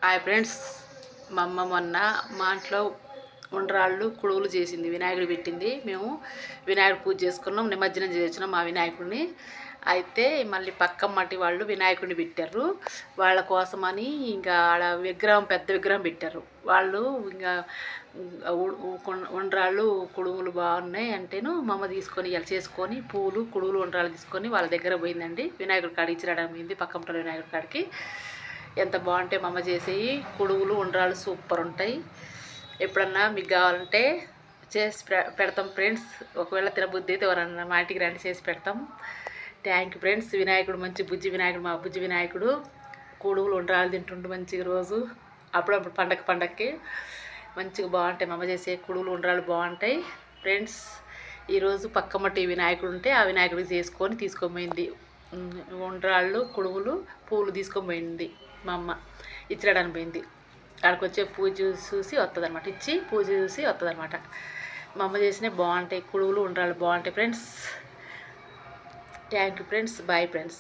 Hi friends, మా అమ్మ మొన్న మా ఇంట్లో ఉండ్రాళ్ళు కుడువులు చేసింది, వినాయకుడు పెట్టింది. మేము వినాయకుడు పూజ చేసుకున్నాం, నిమజ్జనం చేసినాం మా వినాయకుడిని. అయితే మళ్ళీ పక్క మట్టి వాళ్ళు వినాయకుడిని పెట్టారు. వాళ్ళ కోసమని ఇంకా ఆడ విగ్రహం, పెద్ద విగ్రహం పెట్టారు. వాళ్ళు ఇంకా ఉండ్రాళ్ళు కుడుములు బాగున్నాయి అంటేను మా అమ్మ తీసుకొని ఇలా చేసుకొని పూలు కుడుములు ఉండ్రాళ్ళు తీసుకొని వాళ్ళ దగ్గర పోయిందండి. వినాయకుడి కాడికి ఇచ్చిరావడం పోయింది, పక్క మట్టలో వినాయకుడి కాడికి. ఎంత బాగుంటాయి మా అమ్మ చేసేవి కుడుములు ఉండ్రాళ్ళు, సూపర్ ఉంటాయి. ఎప్పుడన్నా మీకు కావాలంటే చేసి పెడతాం ఫ్రెండ్స్. ఒకవేళ తినబుద్ధి అయితే ఎవరన్నా మా ఇంటికి రండి, చేసి పెడతాం. Thank you friends. వినాయకుడు మంచి బుజ్జి వినాయకుడు, మా బుజ్జి వినాయకుడు కుడుములు ఉండ్రాళ్ళు తింటుండు మంచిగా రోజు. అప్పుడప్పుడు పండగకి మంచిగా బాగుంటాయి. మా అమ్మ చేసే కుడుములు ఉండ్రాళ్ళు బాగుంటాయి ఫ్రెండ్స్. ఈరోజు పక్కమట్టి వినాయకుడు ఉంటే ఆ వినాయకుడికి చేసుకొని తీసుకొని పోయింది. ఉండ్రాళ్ళు కుడుములు పూలు తీసుకొని పోయింది మా అమ్మ. ఇచ్చిరాడానికి పోయింది. అక్కడికి వచ్చే పూజ చూసి వస్తుంది అనమాట, ఇచ్చి పూజ చూసి వస్తుంది అనమాట. మా అమ్మ చేసినవి బాగుంటాయి, కుడుములు ఉండ్రాళ్ళు బాగుంటాయి friends. Thank you friends. Bye friends.